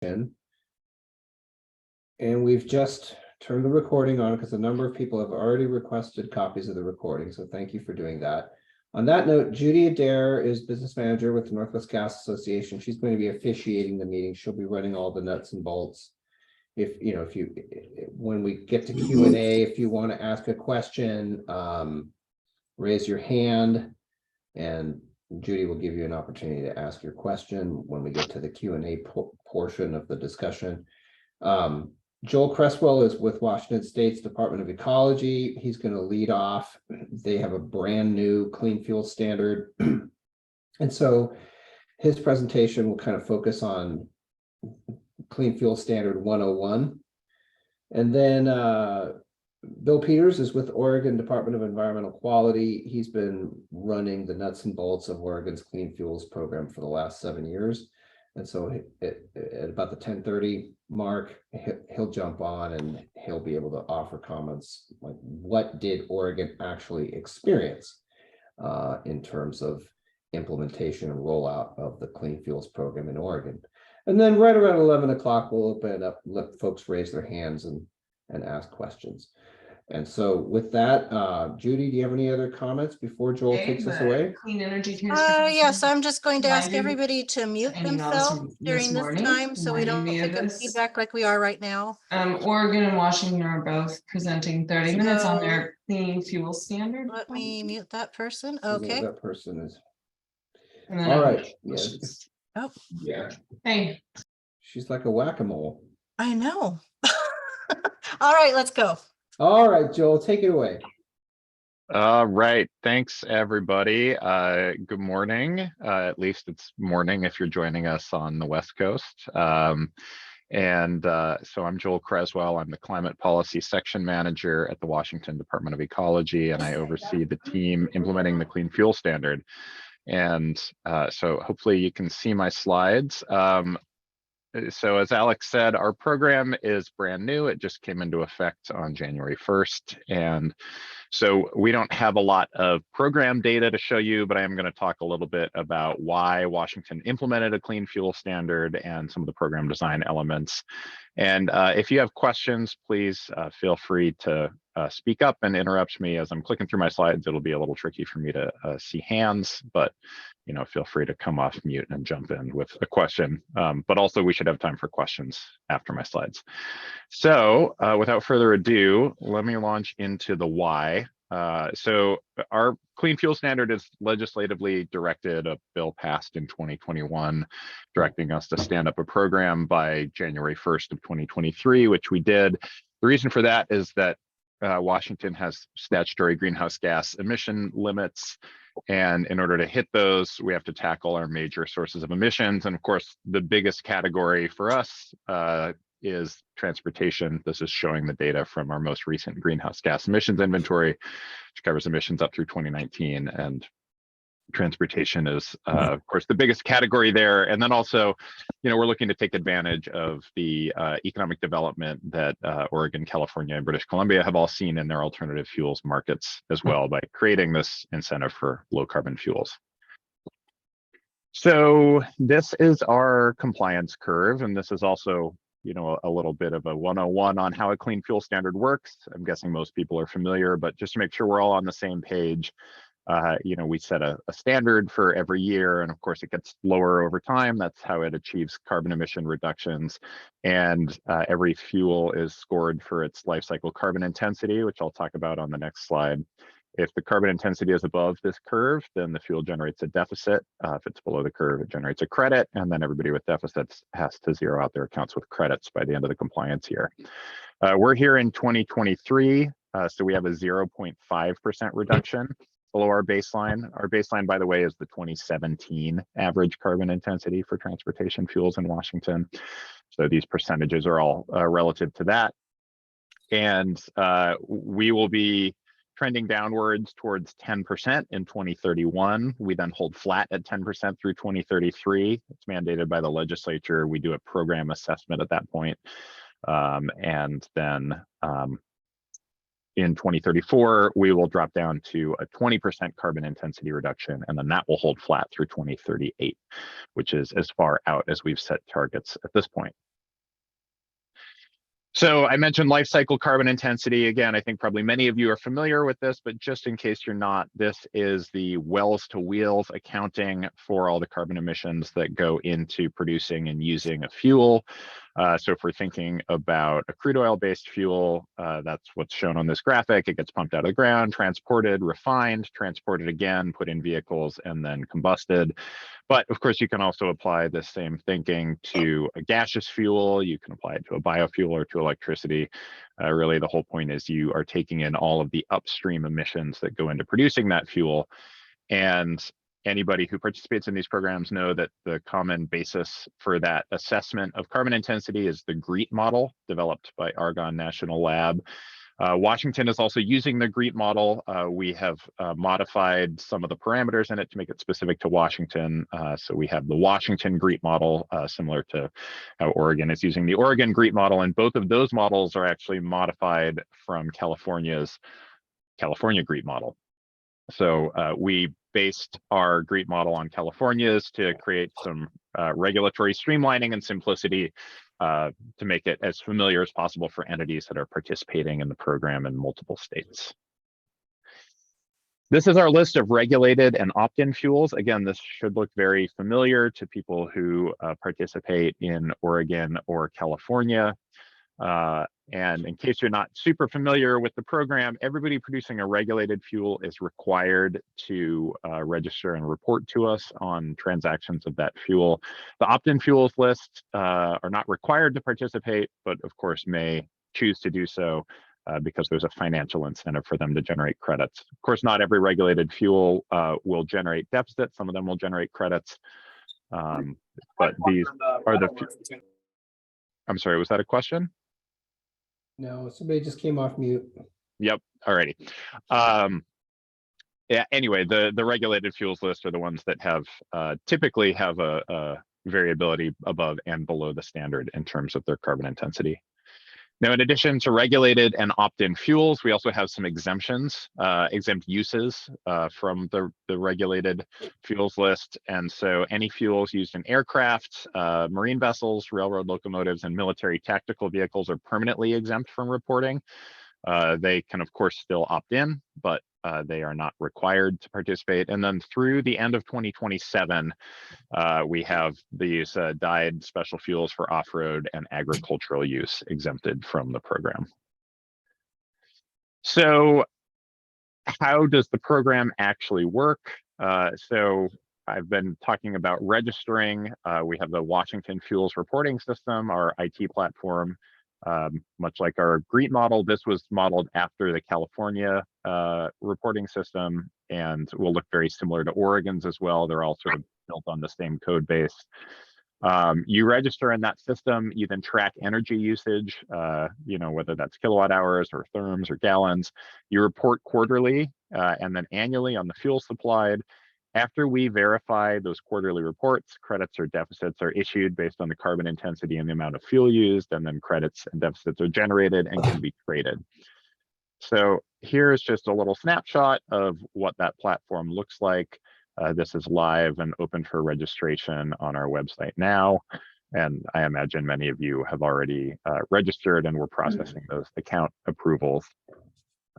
And we've just turned the recording on because a number of people have already requested copies of the recording. So thank you for doing that. On that note, Judy Adair is business manager with the Northwest Gas Association. She's going to be officiating the meeting. She'll be running all the nuts and bolts. When we get to Q&A, if you want to ask a question, raise your hand and Judy will give you an opportunity to ask your question when we get to the Q&A portion of the discussion. Joel Cresswell is with Washington State's Department of Ecology. He's going to lead off. They have a brand new clean fuel standard. And so his presentation will kind of focus on Clean Fuel Standard 101. And then Bill Peters is with Oregon Department of Environmental Quality. He's been running the nuts and bolts of Oregon's Clean Fuels program for the last 7 years. And so at about the 10:30 mark, he'll jump on and he'll be able to offer comments like what did Oregon actually experience in terms of implementation and rollout of the Clean Fuels program in Oregon. And then right around 11 o'clock, we'll open it up, let folks raise their hands and ask questions. And so with that, Judy, do you have any other comments before Joel takes us away? Clean energy. Yes, I'm just going to ask everybody to mute themselves during this time so we don't pick up feedback like we are right now. Oregon and Washington are both presenting 30 minutes on their clean fuel standard. Let me mute that person. Okay. That person is. All right. Yes. Oh. Yeah. Hey. She's like a whack-a-mole. I know. All right, let's go. All right, Joel, take it away. All right. Thanks, everybody. Good morning. At least it's morning if you're joining us on the West Coast. So I'm Joel Creswell. I'm the Climate Policy Section Manager at the Washington Department of Ecology, and I oversee the team implementing the Clean Fuel Standard. And so hopefully you can see my slides. So as Alex said, our program is brand new. It just came into effect on January 1st. And so we don't have a lot of program data to show you, but I am going to talk a little bit about why Washington implemented a clean fuel standard and some of the program design elements. And if you have questions, please feel free to speak up and interrupt me as I'm clicking through my slides. It'll be a little tricky for me to see hands, but feel free to come off mute and jump in with a question. But also we should have time for questions after my slides. So without further ado, let me launch into the why. So our Clean Fuel Standard is legislatively directed, a bill passed in 2021, directing us to stand up a program by January 1st of 2023, which we did. The reason for that is that Washington has statutory greenhouse gas emission limits. And in order to hit those, we have to tackle our major sources of emissions. And of course, the biggest category for us is transportation. This is showing the data from our most recent greenhouse gas emissions inventory, which covers emissions up through 2019. And transportation is, of course, the biggest category there. And then also, we're looking to take advantage of the economic development that Oregon, California, and British Columbia have all seen in their alternative fuels markets as well by creating this incentive for low carbon fuels. So this is our compliance curve, and this is also a little bit of a 101 on how a clean fuel standard works. I'm guessing most people are familiar, but just to make sure we're all on the same page, we set a standard for every year, and of course it gets lower over time. That's how it achieves carbon emission reductions. And every fuel is scored for its life cycle carbon intensity, which I'll talk about on the next slide. If the carbon intensity is above this curve, then the fuel generates a deficit. If it's below the curve, it generates a credit. And then everybody with deficits has to zero out their accounts with credits by the end of the compliance year. We're here in 2023, so we have a 0.5% reduction below our baseline. Our baseline, by the way, is the 2017 average carbon intensity for transportation fuels in Washington. So these percentages are all relative to that. And we will be trending downwards towards 10% in 2031. We then hold flat at 10% through 2033. It's mandated by the legislature. We do a program assessment at that point. And then in 2034, we will drop down to a 20% carbon intensity reduction, and then that will hold flat through 2038, which is as far out as we've set targets at this point. So I mentioned life cycle carbon intensity. Again, I think probably many of you are familiar with this, but just in case you're not, this is the wells to wheels accounting for all the carbon emissions that go into producing and using a fuel. So if we're thinking about a crude oil based fuel, that's what's shown on this graphic. It gets pumped out of the ground, transported, refined, transported again, put in vehicles, and then combusted. But of course, you can also apply the same thinking to a gaseous fuel. You can apply it to a biofuel or to electricity. Really, the whole point is you are taking in all of the upstream emissions that go into producing that fuel. And anybody who participates in these programs know that the common basis for that assessment of carbon intensity is the GREET model developed by Argonne National Lab. Washington is also using the GREET model. We have modified some of the parameters in it to make it specific to Washington. So we have the Washington GREET model, similar to how Oregon is using the Oregon GREET model. And both of those models are actually modified from California's California GREET model. So we based our GREET model on California's to create some regulatory streamlining and simplicity to make it as familiar as possible for entities that are participating in the program in multiple states. This is our list of regulated and opt-in fuels. Again, this should look very familiar to people who participate in Oregon or California. And in case you're not super familiar with the program, everybody producing a regulated fuel is required to register and report to us on transactions of that fuel. The opt-in fuels list are not required to participate, but of course may choose to do so because there's a financial incentive for them to generate credits. Of course, not every regulated fuel will generate deficits. Some of them will generate credits, but these are the. I'm sorry, was that a question? No, somebody just came off mute. Yep. Alrighty. Yeah. Anyway, the regulated fuels list are the ones that have typically have a variability above and below the standard in terms of their carbon intensity. Now, in addition to regulated and opt-in fuels, we also have some exemptions, exempt uses from the regulated fuels list. And so any fuels used in aircraft, marine vessels, railroad locomotives, and military tactical vehicles are permanently exempt from reporting. They can, of course, still opt in, but they are not required to participate. And then through the end of 2027, we have these dyed special fuels for off-road and agricultural use exempted from the program. So how does the program actually work? So I've been talking about registering. We have the Washington Fuels Reporting System, our IT platform. Much like our GREET model, this was modeled after the California reporting system and will look very similar to Oregon's as well. They're all sort of built on the same code base. You register in that system, you then track energy usage, whether that's kilowatt hours or therms or gallons. You report quarterly and then annually on the fuel supplied. After we verify those quarterly reports, credits or deficits are issued based on the carbon intensity and the amount of fuel used, and then credits and deficits are generated and can be traded. So here's just a little snapshot of what that platform looks like. This is live and open for registration on our website now. And I imagine many of you have already registered and we're processing those account approvals.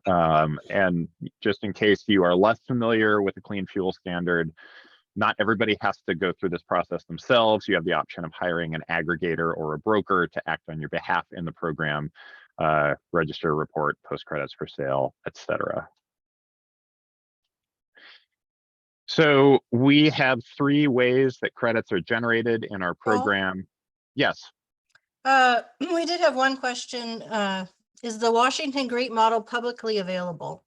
And just in case you are less familiar with the Clean Fuel Standard, not everybody has to go through this process themselves. You have the option of hiring an aggregator or a broker to act on your behalf in the program, register, report, post credits for sale, etc. So we have 3 ways that credits are generated in our program. Yes. We did have one question. Is the Washington GREET model publicly available?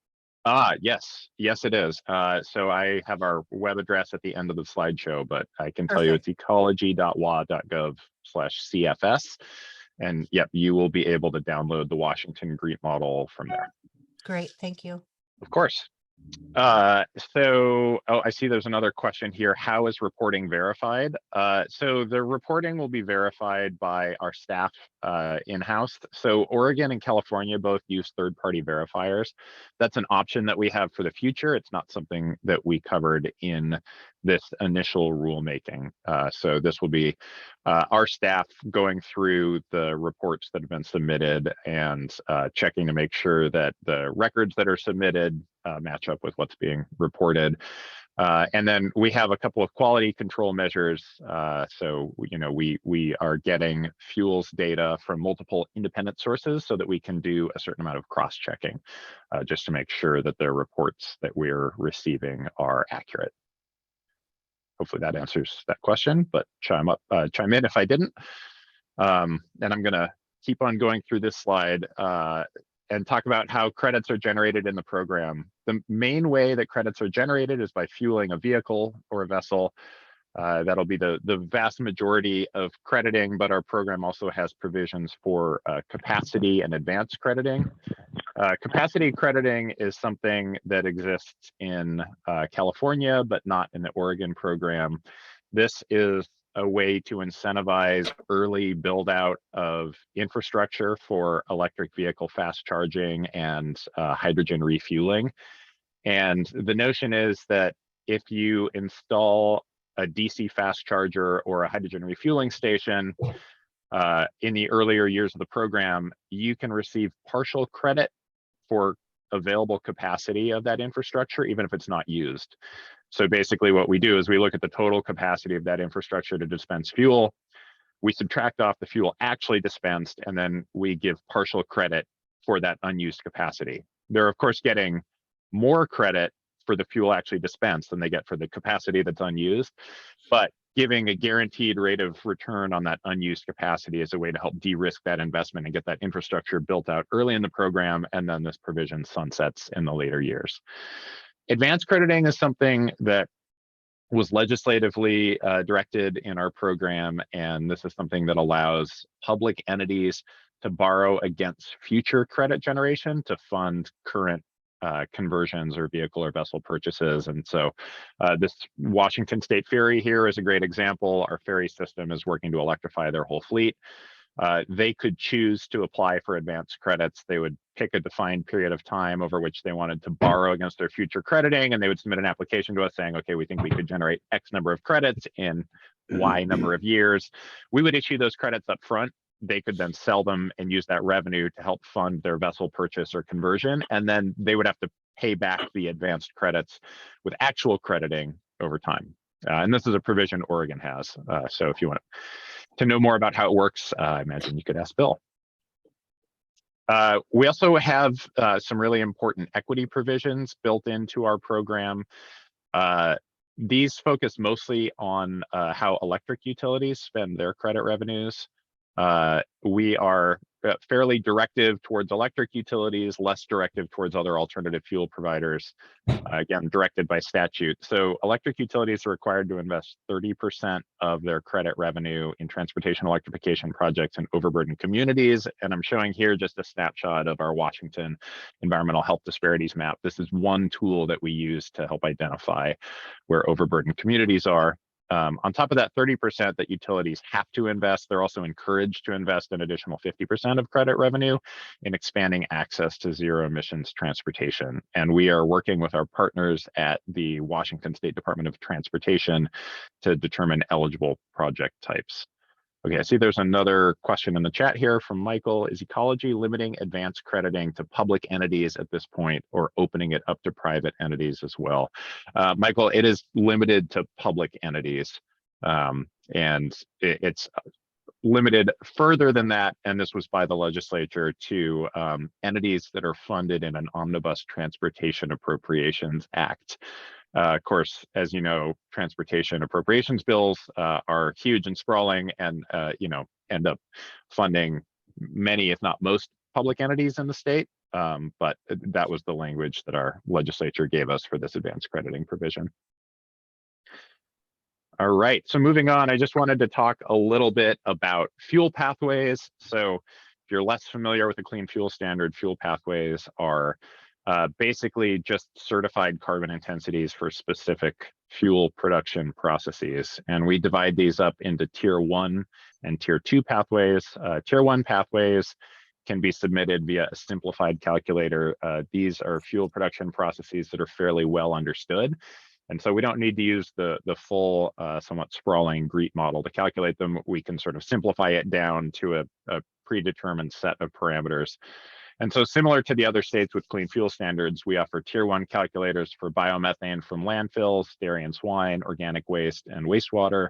Yes, it is. So I have our web address at the end of the slideshow, but I can tell you it's ecology.wa.gov/CFS. And yep, you will be able to download the Washington GREET model from there. Great, thank you. Of course. I see there's another question here. How is reporting verified? So the reporting will be verified by our staff in-house. So Oregon and California both use third-party verifiers. That's an option that we have for the future. It's not something that we covered in this initial rulemaking. So this will be our staff going through the reports that have been submitted and checking to make sure that the records that are submitted match up with what's being reported. And then we have a couple of quality control measures. So, you know, we are getting fuels data from multiple independent sources so that we can do a certain amount of cross-checking just to make sure that the reports that we're receiving are accurate. Hopefully that answers that question, but chime in if I didn't. And I'm gonna keep on going through this slide and talk about how credits are generated in the program. The main way that credits are generated is by fueling a vehicle or a vessel. That'll be the vast majority of crediting, but our program also has provisions for capacity and advanced crediting. Capacity crediting is something that exists in California, but not in the Oregon program. This is a way to incentivize early build out of infrastructure for electric vehicle fast charging and hydrogen refueling. And the notion is that if you install a DC fast charger or a hydrogen refueling station in the earlier years of the program, you can receive partial credit for available capacity of that infrastructure, even if it's not used. So basically what we do is we look at the total capacity of that infrastructure to dispense fuel. We subtract off the fuel actually dispensed, and then we give partial credit for that unused capacity. They're of course getting more credit for the fuel actually dispensed than they get for the capacity that's unused, but giving a guaranteed rate of return on that unused capacity is a way to help de-risk that investment and get that infrastructure built out early in the program, and then this provision sunsets in the later years. Advanced crediting is something that was legislatively directed in our program, and this is something that allows public entities to borrow against future credit generation to fund current conversions or vehicle or vessel purchases. And so this Washington State Ferry here is a great example. Our ferry system is working to electrify their whole fleet. They could choose to apply for advanced credits. They would pick a defined period of time over which they wanted to borrow against their future crediting, and they would submit an application to us saying, okay, we think we could generate X number of credits in Y number of years. We would issue those credits up front. They could then sell them and use that revenue to help fund their vessel purchase or conversion. And then they would have to pay back the advanced credits with actual crediting over time. And this is a provision Oregon has. So if you want to know more about how it works, I imagine you could ask Bill. We also have some really important equity provisions built into our program. These focus mostly on how electric utilities spend their credit revenues. We are fairly directive towards electric utilities, less directive towards other alternative fuel providers, again, directed by statute. So electric utilities are required to invest 30% of their credit revenue in transportation electrification projects in overburdened communities. And I'm showing here just a snapshot of our Washington environmental health disparities map. This is one tool that we use to help identify where overburdened communities are. On top of that 30% that utilities have to invest, they're also encouraged to invest an additional 50% of credit revenue in expanding access to zero emissions transportation. And we are working with our partners at the Washington State Department of Transportation to determine eligible project types. Okay, I see there's another question in the chat here from Michael. Is ecology limiting advanced crediting to public entities at this point, or opening it up to private entities as well? Michael, it is limited to public entities, and it's limited further than that, and this was by the legislature, to entities that are funded in an Omnibus Transportation Appropriations Act. Of course, as you know, transportation appropriations bills are huge and sprawling, and end up funding many, if not most, public entities in the state. But that was the language that our legislature gave us for this advanced crediting provision. All right, so moving on, I just wanted to talk a little bit about fuel pathways. So if you're less familiar with the Clean Fuel Standard, fuel pathways are basically just certified carbon intensities for specific fuel production processes. And we divide these up into tier 1 and tier 2 pathways. Tier 1 pathways can be submitted via a simplified calculator. These are fuel production processes that are fairly well understood. And so we don't need to use the full, somewhat sprawling GREET model to calculate them. We can sort of simplify it down to a predetermined set of parameters. And so similar to the other states with clean fuel standards, we offer tier 1 calculators for biomethane from landfills, dairy and swine, organic waste, and wastewater.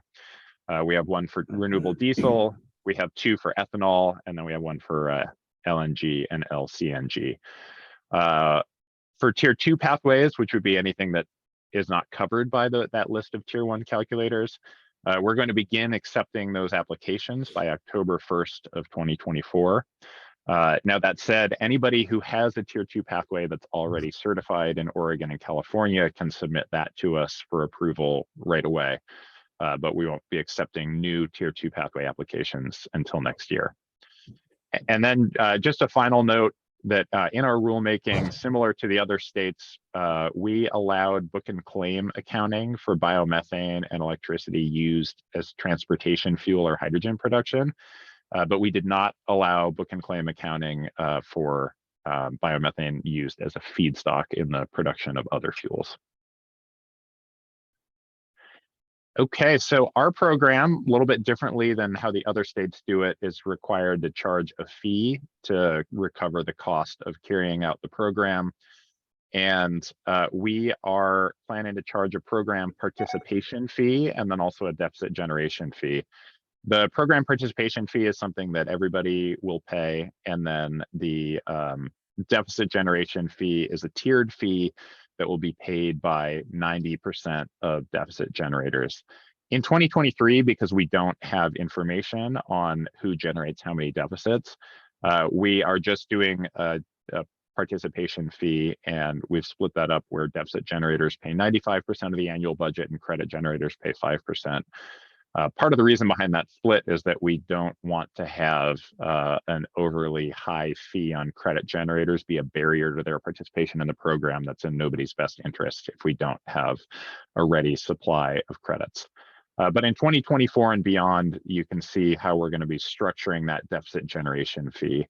We have one for renewable diesel. We have 2 for ethanol, and then we have one for LNG and LCNG. For tier 2 pathways, which would be anything that is not covered by that list of tier 1 calculators, we're going to begin accepting those applications by October 1st of 2024. Now, that said, anybody who has a tier 2 pathway that's already certified in Oregon and California can submit that to us for approval right away. But we won't be accepting new tier 2 pathway applications until next year. And then just a final note that in our rulemaking, similar to the other states, we allowed book and claim accounting for biomethane and electricity used as transportation fuel or hydrogen production. But we did not allow book and claim accounting for biomethane used as a feedstock in the production of other fuels. Okay, so our program, a little bit differently than how the other states do it, is required to charge a fee to recover the cost of carrying out the program. And we are planning to charge a program participation fee and then also a deficit generation fee. The program participation fee is something that everybody will pay, and then the deficit generation fee is a tiered fee that will be paid by 90% of deficit generators. In 2023, because we don't have information on who generates how many deficits, we are just doing a participation fee, and we've split that up where deficit generators pay 95% of the annual budget and credit generators pay 5%. Part of the reason behind that split is that we don't want to have an overly high fee on credit generators be a barrier to their participation in the program. That's in nobody's best interest if we don't have a ready supply of credits. But in 2024 and beyond, you can see how we're going to be structuring that deficit generation fee,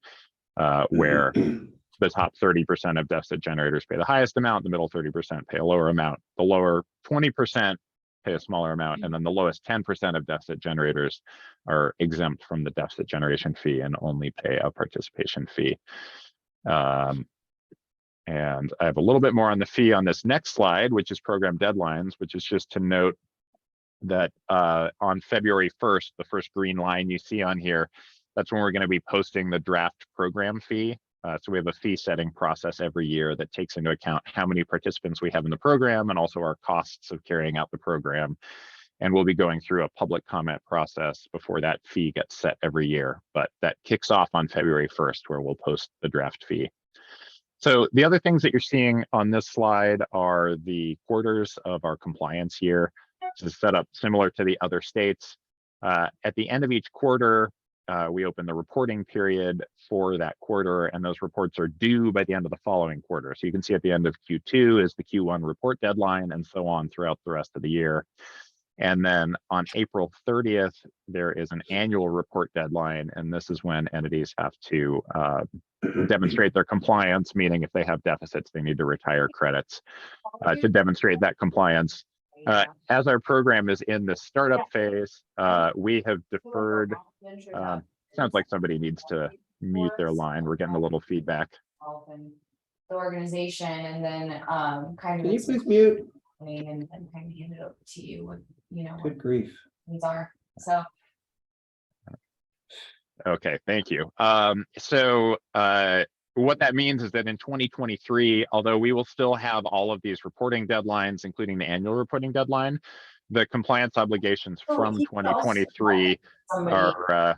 where the top 30% of deficit generators pay the highest amount, the middle 30% pay a lower amount, the lower 20% pay a smaller amount, and then the lowest 10% of deficit generators are exempt from the deficit generation fee and only pay a participation fee. And I have a little bit more on the fee on this next slide, which is program deadlines, which is just to note that on February 1st, the first green line you see on here, that's when we're going to be posting the draft program fee. So we have a fee setting process every year that takes into account how many participants we have in the program and also our costs of carrying out the program. And we'll be going through a public comment process before that fee gets set every year. But that kicks off on February 1st, where we'll post the draft fee. So the other things that you're seeing on this slide are the quarters of our compliance year. This is set up similar to the other states. At the end of each quarter, we open the reporting period for that quarter, and those reports are due by the end of the following quarter. So you can see at the end of Q2 is the Q1 report deadline, and so on throughout the rest of the year. And then on April 30th, there is an annual report deadline, and this is when entities have to demonstrate their compliance, meaning if they have deficits, they need to retire credits to demonstrate that compliance. As our program is in the startup phase, we have deferred. Sounds like somebody needs to mute their line. We're getting a little feedback. The organization, and then kind of. Can you please mute? And kind of hand it over to you, what, you know, Good grief. these are, so. Okay, thank you. So what that means is that in 2023, although we will still have all of these reporting deadlines, including the annual reporting deadline, the compliance obligations from 2023 are,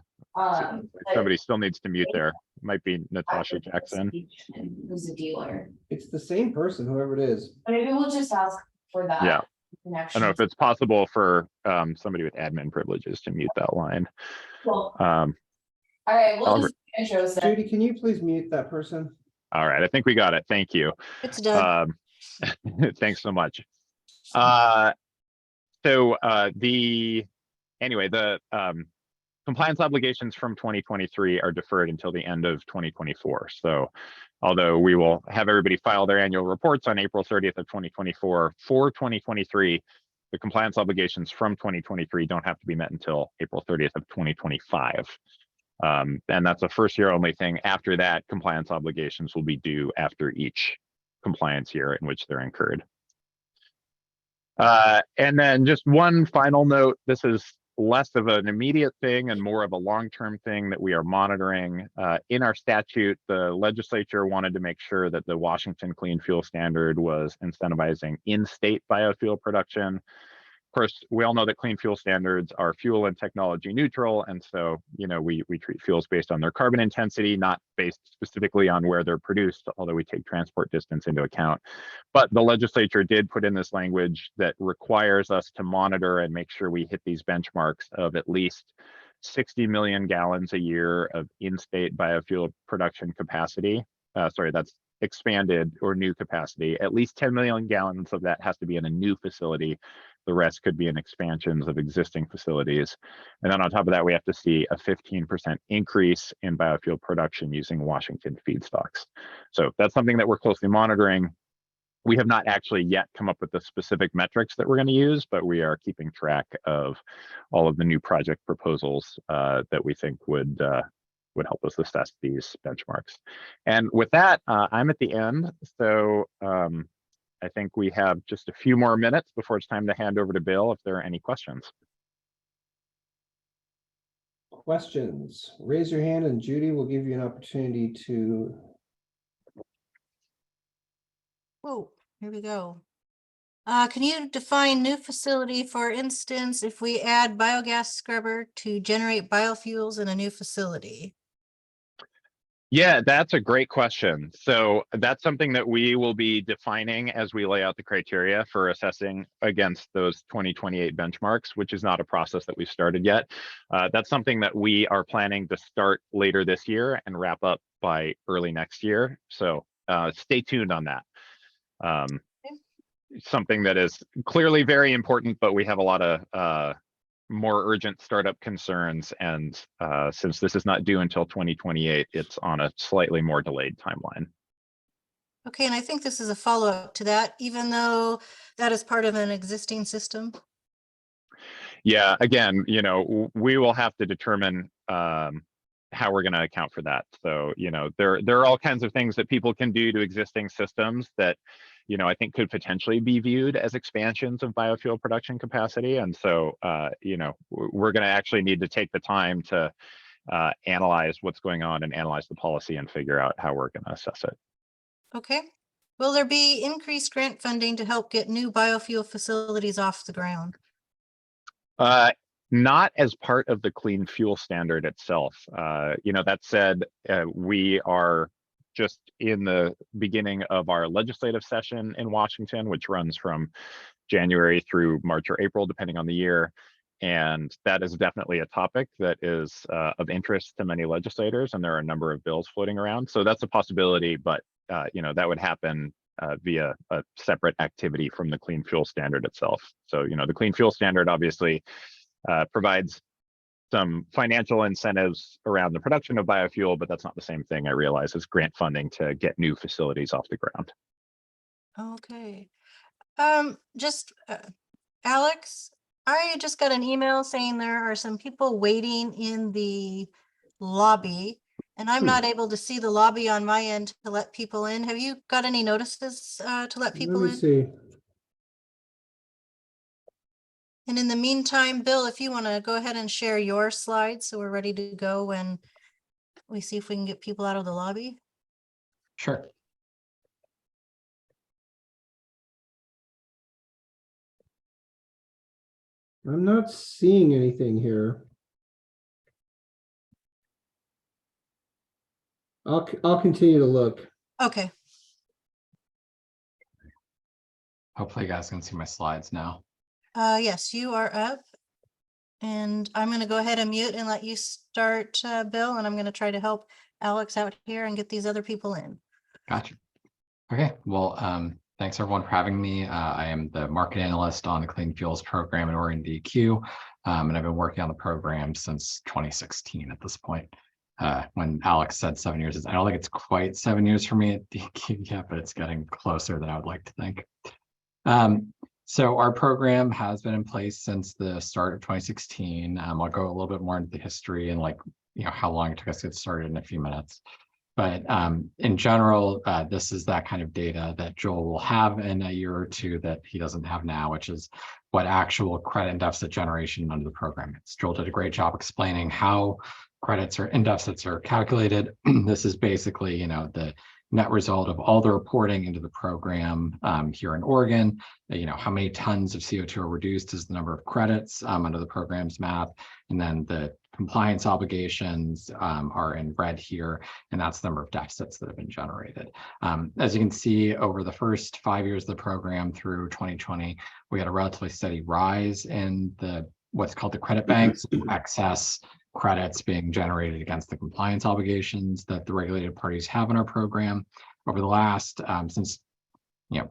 somebody still needs to mute there. Might be Natasha Jackson. Who's the dealer? It's the same person, whoever it is. Maybe we'll just ask for that. Yeah. I Connection. don't know if it's possible for somebody with admin privileges to mute that line. Well, all right, we'll just intros then. Judy, can you please mute that person? All right, I think we got it. Thank you. It's done. Thanks so much. Anyway, compliance obligations from 2023 are deferred until the end of 2024. So although we will have everybody file their annual reports on April 30th of 2024, for 2023, the compliance obligations from 2023 don't have to be met until April 30th of 2025. And that's a first year only thing. After that, compliance obligations will be due after each compliance year in which they're incurred. And then just one final note, this is less of an immediate thing and more of a long-term thing that we are monitoring. In our statute, the legislature wanted to make sure that the Washington Clean Fuel Standard was incentivizing in-state biofuel production. Of course, we all know that clean fuel standards are fuel and technology neutral. And so, you know, we treat fuels based on their carbon intensity, not based specifically on where they're produced, although we take transport distance into account. But the legislature did put in this language that requires us to monitor and make sure we hit these benchmarks of at least 60 million gallons a year of in-state biofuel production capacity. Sorry, that's expanded or new capacity. At least 10 million gallons of that has to be in a new facility. The rest could be in expansions of existing facilities. And then on top of that, we have to see a 15% increase in biofuel production using Washington feedstocks. So that's something that we're closely monitoring. We have not actually yet come up with the specific metrics that we're going to use, but we are keeping track of all of the new project proposals that we think would help us assess these benchmarks. And with that, I'm at the end. So I think we have just a few more minutes before it's time to hand over to Bill if there are any questions. Questions, raise your hand and Judy will give you an opportunity to. Whoa, here we go. Can you define new facility, for instance, if we add biogas scrubber to generate biofuels in a new facility? Yeah, that's a great question. So that's something that we will be defining as we lay out the criteria for assessing against those 2028 benchmarks, which is not a process that we've started yet. That's something that we are planning to start later this year and wrap up by early next year. So stay tuned on that. Something that is clearly very important, but we have a lot of more urgent startup concerns, and since this is not due until 2028, it's on a slightly more delayed timeline. Okay, and I think this is a follow-up to that, even though that is part of an existing system. Yeah, again, you know, we will have to determine how we're going to account for that. So, you know, there are all kinds of things that people can do to existing systems that, you know, I think could potentially be viewed as expansions of biofuel production capacity. And so, you know, we're going to actually need to take the time to analyze what's going on and analyze the policy and figure out how we're going to assess it. Okay. Will there be increased grant funding to help get new biofuel facilities off the ground? Not as part of the Clean Fuel Standard itself. You know, that said, we are just in the beginning of our legislative session in Washington, which runs from January through March or April, depending on the year. And that is definitely a topic that is of interest to many legislators, and there are a number of bills floating around. So that's a possibility, but you know, that would happen via a separate activity from the Clean Fuel Standard itself. So, you know, the Clean Fuel Standard obviously provides some financial incentives around the production of biofuel, but that's not the same thing, I realize, as grant funding to get new facilities off the ground. Okay. Alex, I just got an email saying there are some people waiting in the lobby, and I'm not able to see the lobby on my end to let people in. Have you got any notices to let people in? Let me see. And in the meantime, Bill, if you want to go ahead and share your slides, so we're ready to go when we see if we can get people out of the lobby. Sure. I'm not seeing anything here. I'll continue to look. Okay. Hopefully you guys can see my slides now. Yes, you are up. And I'm going to go ahead and mute and let you start, Bill, and I'm going to try to help Alex out here and get these other people in. Gotcha. Okay, well, thanks everyone for having me. I am the market analyst on the Clean Fuels program at Oregon DEQ. And I've been working on the program since 2016 at this point. When Alex said 7 years, I don't think it's quite 7 years for me at DQ yet, but it's getting closer than I would like to think. So our program has been in place since the start of 2016. I'll go a little bit more into the history and how long it took us to get started in a few minutes. But in general, this is that kind of data that Joel will have in a year or two that he doesn't have now, which is what actual credit and deficit generation under the program is. Joel did a great job explaining how credits or and deficits are calculated. This is basically, the net result of all the reporting into the program here in Oregon. How many tons of CO2 are reduced is the number of credits under the program's math. And then the compliance obligations are in red here, and that's the number of deficits that have been generated. As you can see, over the first 5 years of the program through 2020, we had a relatively steady rise in what's called the credit banks, excess credits being generated against the compliance obligations that the regulated parties have in our program. Over the last, since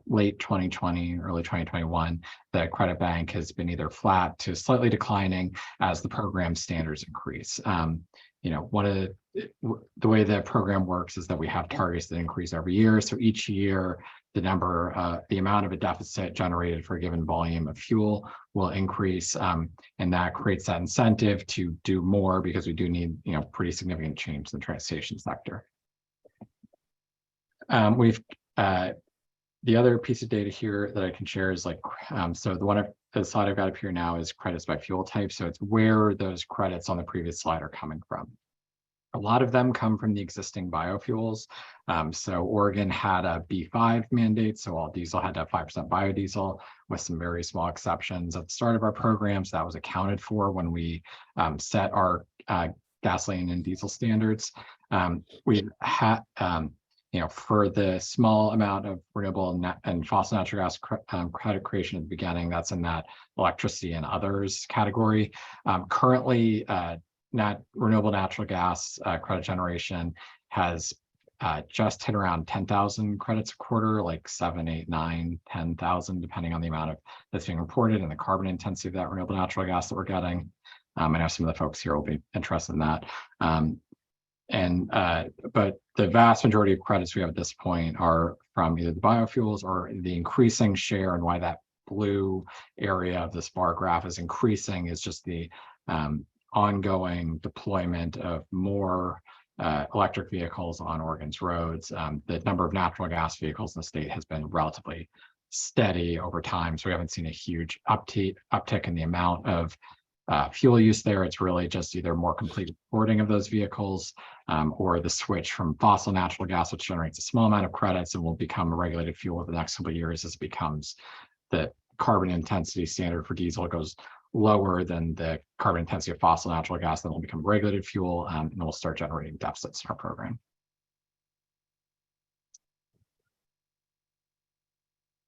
late 2020, early 2021, the credit bank has been either flat to slightly declining as the program standards increase. One of the way the program works is that we have targets that increase every year. So each year, the amount of a deficit generated for a given volume of fuel will increase, and that creates that incentive to do more because we do need, pretty significant change in the transportation sector. The other piece of data here that I can share is so the slide I've got up here now is credits by fuel type. So it's where those credits on the previous slide are coming from. A lot of them come from the existing biofuels. So Oregon had a B5 mandate, so all diesel had to have 5% biodiesel with some very small exceptions at the start of our programs. That was accounted for when we set our gasoline and diesel standards. We had for the small amount of renewable and fossil natural gas credit creation at the beginning, that's in that electricity and others category. Currently, renewable natural gas credit generation has just hit around 10,000 credits a quarter, like 7, 8, 9, 10,000, depending on the amount that's being reported and the carbon intensity of that renewable natural gas that we're getting. I know some of the folks here will be interested in that. But the vast majority of credits we have at this point are from either the biofuels or the increasing share, and why that blue area of this bar graph is increasing is just the ongoing deployment of more electric vehicles on Oregon's roads. The number of natural gas vehicles in the state has been relatively steady over time, so we haven't seen a huge uptick in the amount of fuel use there. It's really just either more complete reporting of those vehicles or the switch from fossil natural gas, which generates a small amount of credits and will become a regulated fuel over the next couple of years as it becomes the carbon intensity standard for diesel goes lower than the carbon intensity of fossil natural gas, then will become regulated fuel, and we'll start generating deficits in our program.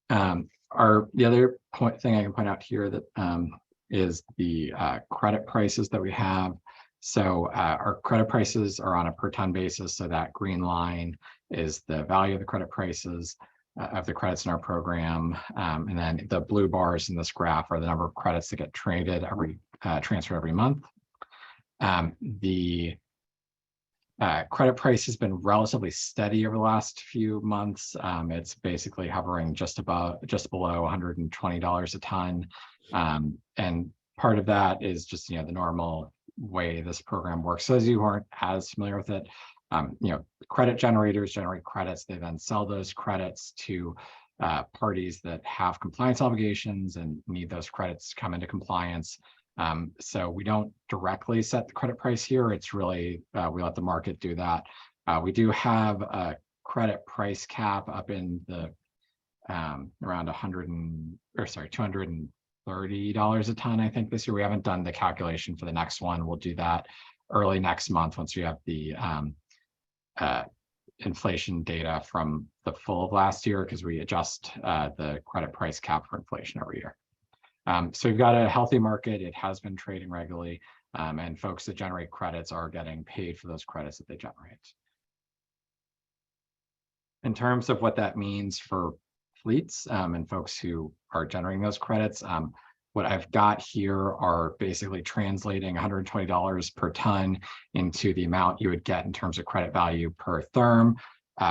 The other thing I can point out here that is the credit prices that we have. So our credit prices are on a per ton basis. So that green line is the value of the credit prices of the credits in our program. And then the blue bars in this graph are the number of credits that get traded transferred every month. The credit price has been relatively steady over the last few months. It's basically hovering just below $120 a ton. And part of that is just, the normal way this program works. So as you aren't as familiar with it, credit generators generate credits. They then sell those credits to parties that have compliance obligations and need those credits to come into compliance. So we don't directly set the credit price here. It's really, we let the market do that. We do have a credit price cap up in the around $230 a ton, I think, this year. We haven't done the calculation for the next one. We'll do that early next month once we have the inflation data from the full of last year, because we adjust the credit price cap for inflation every year. So we've got a healthy market. It has been trading regularly, and folks that generate credits are getting paid for those credits that they generate. In terms of what that means for fleets and folks who are generating those credits, What I've got here are basically translating $120 per ton into the amount you would get in terms of credit value per therm.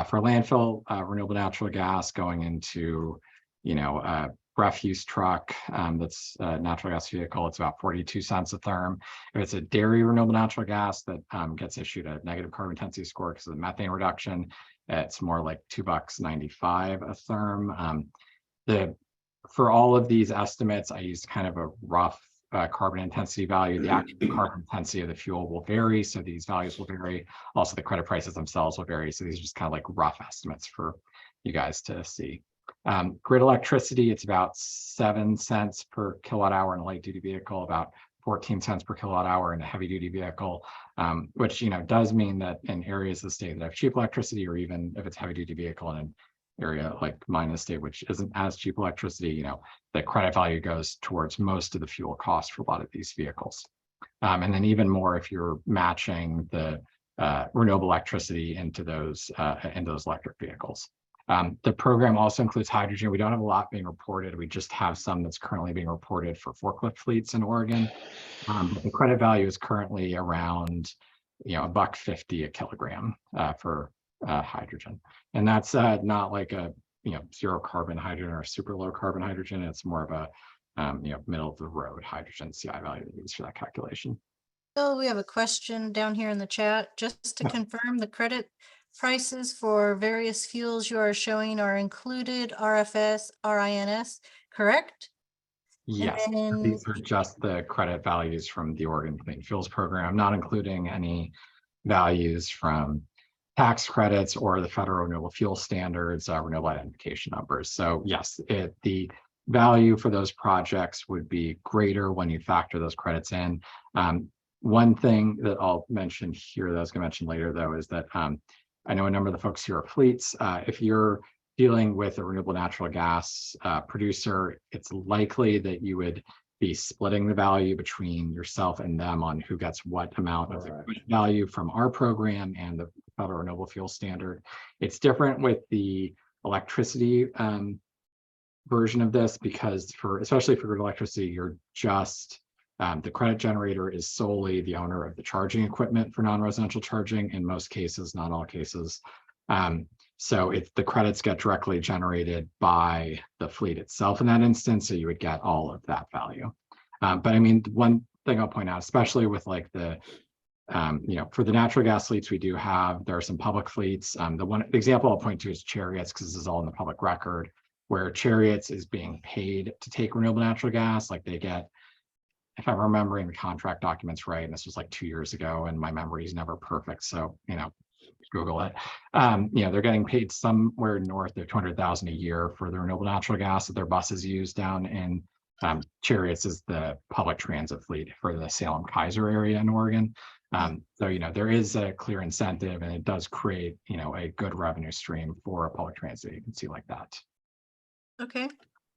For landfill, renewable natural gas going into, a refuse truck that's a natural gas vehicle, it's about 42 cents a therm. If it's a dairy renewable natural gas that gets issued a negative carbon intensity score because of the methane reduction, it's more like $2.95 a therm. For all of these estimates, I used kind of a rough carbon intensity value. The actual carbon intensity of the fuel will vary, so these values will vary. Also, the credit prices themselves will vary. So these are just kind of like rough estimates for you guys to see. Grid electricity, it's about 7 cents per kilowatt hour in a light duty vehicle, about 14 cents per kilowatt hour in a heavy duty vehicle, which does mean that in areas of the state that have cheap electricity, or even if it's heavy duty vehicle in an area like mine in the state, which isn't as cheap electricity, the credit value goes towards most of the fuel cost for a lot of these vehicles. And then even more if you're matching the renewable electricity into those electric vehicles. The program also includes hydrogen. We don't have a lot being reported. We just have some that's currently being reported for forklift fleets in Oregon. The credit value is currently around, $1.50 a kilogram for hydrogen. And that's not like a, zero carbon hydrogen or super low carbon hydrogen. It's more of a, middle of the road hydrogen CI value that we use for that calculation. Bill, we have a question down here in the chat. Just to confirm, the credit prices for various fuels you are showing are included RFS, RINS, correct? Yes, then- these are just the credit values from the Oregon Clean Fuels Program, not including any values from tax credits or the federal renewable fuel standards, renewable identification numbers. So yes, the value for those projects would be greater when you factor those credits in. One thing that I'll mention here that I was going to mention later, though, is that I know a number of the folks here are fleets. If you're dealing with a renewable natural gas producer, it's likely that you would be splitting the value between yourself and them on who gets what amount of the value from our program and the federal renewable fuel standard. It's different with the electricity version of this because especially for grid electricity, you're just the credit generator is solely the owner of the charging equipment for non-residential charging in most cases, not all cases. So if the credits get directly generated by the fleet itself in that instance, so you would get all of that value. But I mean, one thing I'll point out, especially with like the, for the natural gas fleets there are some public fleets. The example I'll point to is Chariots, because this is all in the public record, where Chariots is being paid to take renewable natural gas. Like they get, if I'm remembering the contract documents right, and this was like 2 years ago, and my memory is never perfect, so Google it. They're getting paid somewhere north of $200,000 a year for the renewable natural gas that their buses use down in Chariots is the public transit fleet for the Salem-Keizer area in Oregon. So there is a clear incentive, and it does create a good revenue stream for a public transit agency like that. Okay.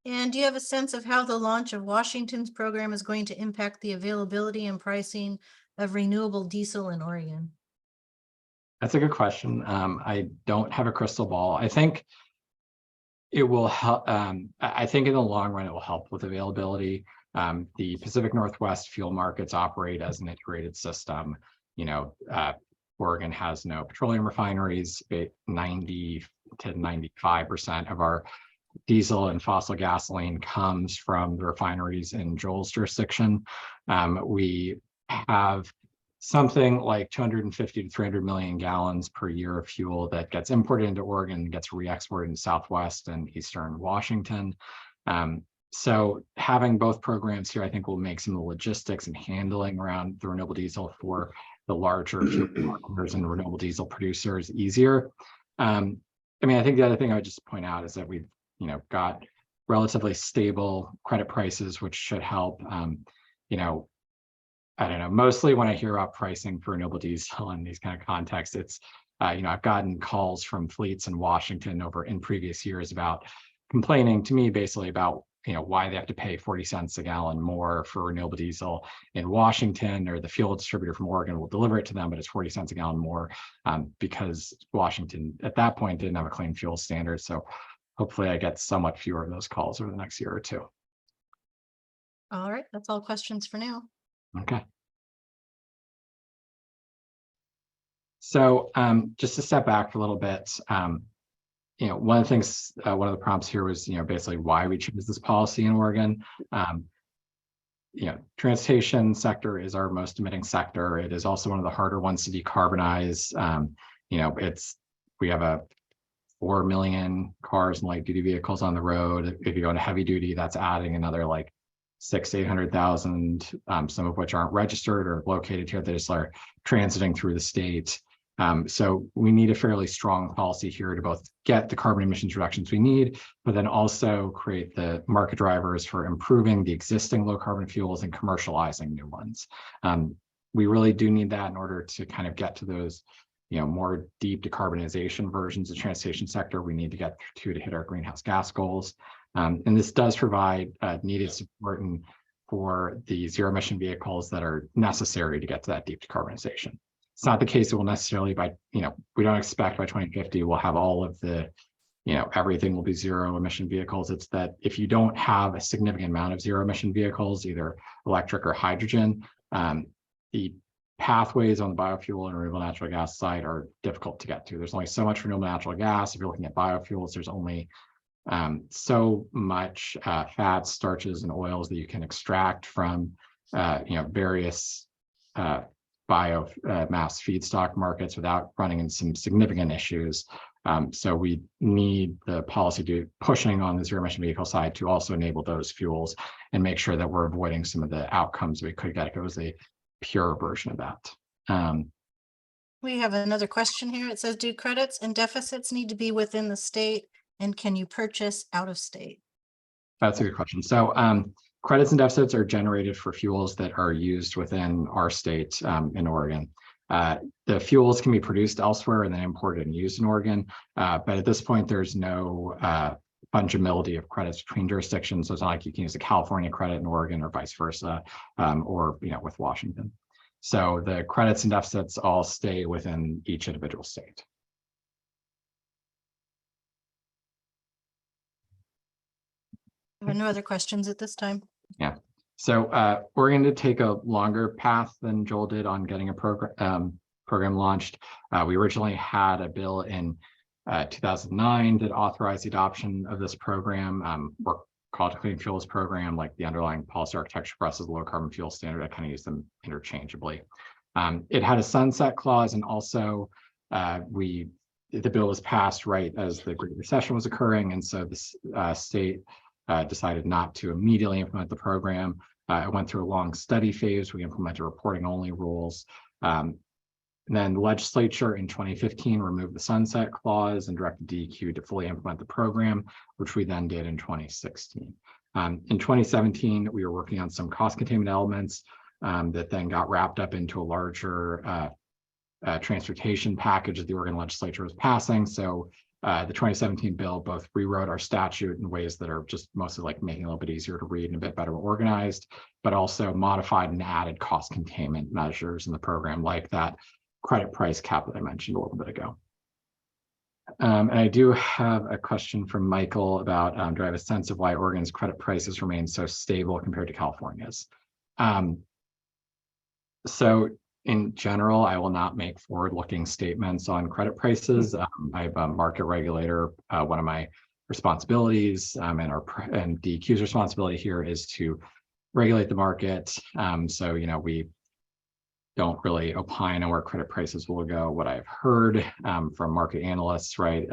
And do you have a sense of how the launch of Washington's program is going to impact the availability and pricing of renewable diesel in Oregon? That's a good question. I don't have a crystal ball. I think it will help. I think in the long run, it will help with availability. The Pacific Northwest fuel markets operate as an integrated system. Oregon has no petroleum refineries. 90 to 95% of our diesel and fossil gasoline comes from the refineries in Joel's jurisdiction. We have something like 250 to 300 million gallons per year of fuel that gets imported into Oregon and gets re-exported in Southwest and Eastern Washington. So having both programs here, I think, will make some of the logistics and handling around the renewable diesel for the larger fuel partners and renewable diesel producers easier. I think the other thing I would just point out is that we've got relatively stable credit prices, which should help. I don't know, mostly when I hear about pricing for renewable diesel in these kind of contexts, it's, I've gotten calls from fleets in Washington in previous years about complaining to me basically about, why they have to pay 40 cents a gallon more for renewable diesel in Washington, or the fuel distributor from Oregon will deliver it to them, but it's 40 cents a gallon more because Washington at that point didn't have a clean fuel standard. So hopefully I get somewhat fewer of those calls over the next year or two. All right, that's all questions for now. Okay. So just to step back for a little bit, one of the things, one of the prompts here was, basically why we chose this policy in Oregon. Transportation sector is our most emitting sector. It is also one of the harder ones to decarbonize. We have 4 million cars and light duty vehicles on the road. If you go into heavy duty, that's adding another like 600,000-800,000, some of which aren't registered or located here. They just are transiting through the state. So we need a fairly strong policy here to both get the carbon emissions reductions we need, but then also create the market drivers for improving the existing low carbon fuels and commercializing new ones. We really do need that in order to kind of get to those, more deep decarbonization versions of the transportation sector. We need to get to hit our greenhouse gas goals. And this does provide needed support for the zero emission vehicles that are necessary to get to that deep decarbonization. It's not the case that we'll necessarily we don't expect by 2050 we'll have all of the, everything will be zero emission vehicles. It's that if you don't have a significant amount of zero emission vehicles, either electric or hydrogen, the pathways on the biofuel and renewable natural gas side are difficult to get to. There's only so much renewable natural gas. If you're looking at biofuels, there's only so much fats, starches, and oils that you can extract from various biomass feedstock markets without running into some significant issues. So we need the policy to pushing on the zero emission vehicle side to also enable those fuels and make sure that we're avoiding some of the outcomes we could get if it was a pure version of that. We have another question here. It says, do credits and deficits need to be within the state, and can you purchase out of state? That's a good question. So credits and deficits are generated for fuels that are used within our state in Oregon. The fuels can be produced elsewhere and then imported and used in Oregon. But at this point, there's no fungibility of credits between jurisdictions. So it's not like you can use a California credit in Oregon or vice versa, or with Washington. So the credits and deficits all stay within each individual state. There are no other questions at this time. Yeah. So we're going to take a longer path than Joel did on getting a program launched. We originally had a bill in 2009 that authorized the adoption of this program. We're called a Clean Fuels Program, like the underlying policy architecture for us is the low carbon fuel standard. I kind of use them interchangeably. It had a sunset clause, and also the bill was passed right as the Great Recession was occurring, and so the state decided not to immediately implement the program. It went through a long study phase. We implemented reporting only rules. And then the legislature in 2015 removed the sunset clause and directed DEQ to fully implement the program, which we then did in 2016. In 2017, we were working on some cost containment elements that then got wrapped up into a larger transportation package that the Oregon legislature was passing. So the 2017 bill both rewrote our statute in ways that are just mostly like making it a little bit easier to read and a bit better organized, but also modified and added cost containment measures in the program, like that credit price cap that I mentioned a little bit ago. And I do have a question from Michael about, do I have a sense of why Oregon's credit prices remain so stable compared to California's? So in general, I will not make forward-looking statements on credit prices. I'm a market regulator. One of my responsibilities and DEQ's responsibility here is to regulate the market. So, we don't really opine on where credit prices will go. What I've heard from market analysts, right?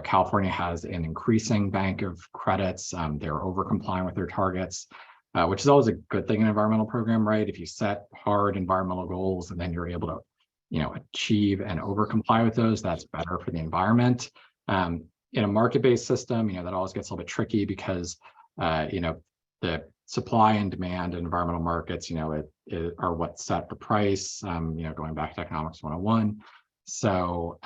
California has an increasing bank of credits. They're over complying with their targets, which is always a good thing in an environmental program, right? If you set hard environmental goals and then you're able to, achieve and over comply with those, that's better for the environment. In a market-based system, that always gets a little bit tricky because, the supply and demand in environmental markets, are what set the price, going back to Economics 101. So,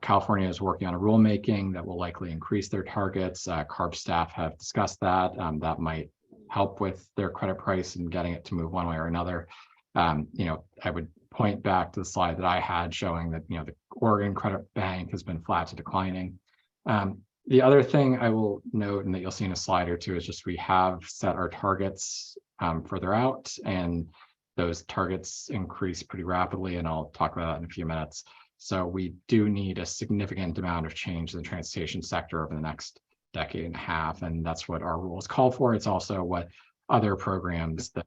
California is working on a rulemaking that will likely increase their targets. CARB staff have discussed that. That might help with their credit price and getting it to move one way or another. I would point back to the slide that I had showing that, the Oregon Credit Bank has been flat to declining. The other thing I will note, and that you'll see in a slide or two, is just we have set our targets further out, and those targets increase pretty rapidly, and I'll talk about that in a few minutes. So we do need a significant amount of change in the transportation sector over the next decade and a half, and that's what our rules call for. It's also what other programs that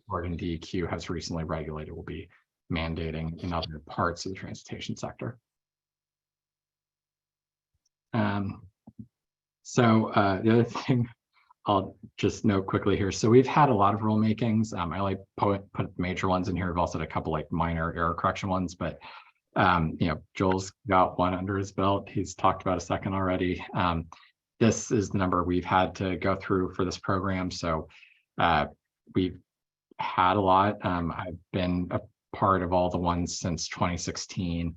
Oregon DEQ has recently regulated will be mandating in other parts of the transportation sector. The other thing I'll just note quickly here. So we've had a lot of rulemakings. I like put major ones in here. We've also had a couple like minor error correction ones, but Joel's got one under his belt. He's talked about a second already. This is the number we've had to go through for this program. So we've had a lot. I've been a part of all the ones since 2016.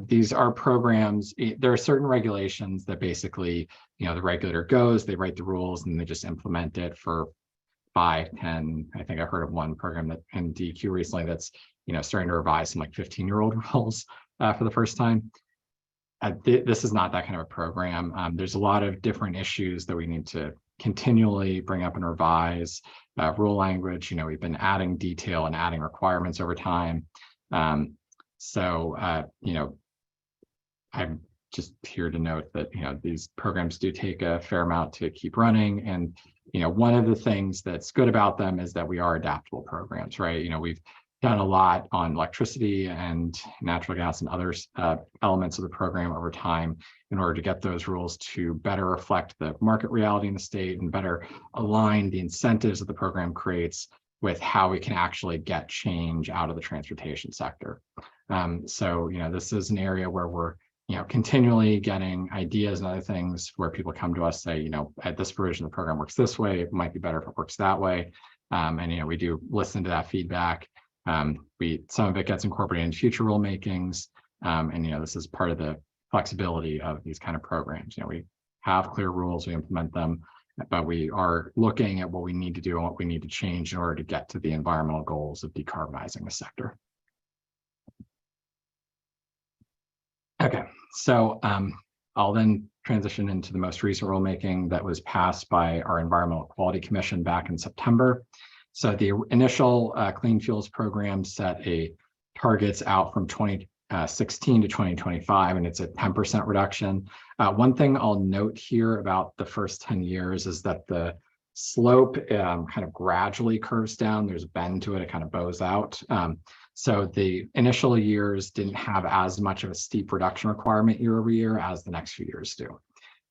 These are programs. There are certain regulations that basically, the regulator goes, they write the rules, and they just implement it for 5, 10. I think I heard of one program that in DEQ recently that's, starting to revise some like 15-year-old rules for the first time. This is not that kind of a program. There's a lot of different issues that we need to continually bring up and revise. Rule language, we've been adding detail and adding requirements over time. I'm just here to note that, these programs do take a fair amount to keep running. And, one of the things that's good about them is that we are adaptable programs, right? We've done a lot on electricity and natural gas and other elements of the program over time in order to get those rules to better reflect the market reality in the state and better align the incentives that the program creates with how we can actually get change out of the transportation sector. This is an area where we're, continually getting ideas and other things where people come to us, say, at this version of the program works this way, it might be better if it works that way. We do listen to that feedback. Some of it gets incorporated in future rulemakings. This is part of the flexibility of these kind of programs. We have clear rules, we implement them, but we are looking at what we need to do and what we need to change in order to get to the environmental goals of decarbonizing the sector. Okay, so I'll then transition into the most recent rulemaking that was passed by our Environmental Quality Commission back in September. So the initial Clean Fuels program set a targets out from 2016 to 2025, and it's a 10% reduction. One thing I'll note here about the first 10 years is that the slope kind of gradually curves down. There's a bend to it, it kind of bows out. So the initial years didn't have as much of a steep reduction requirement year over year as the next few years do.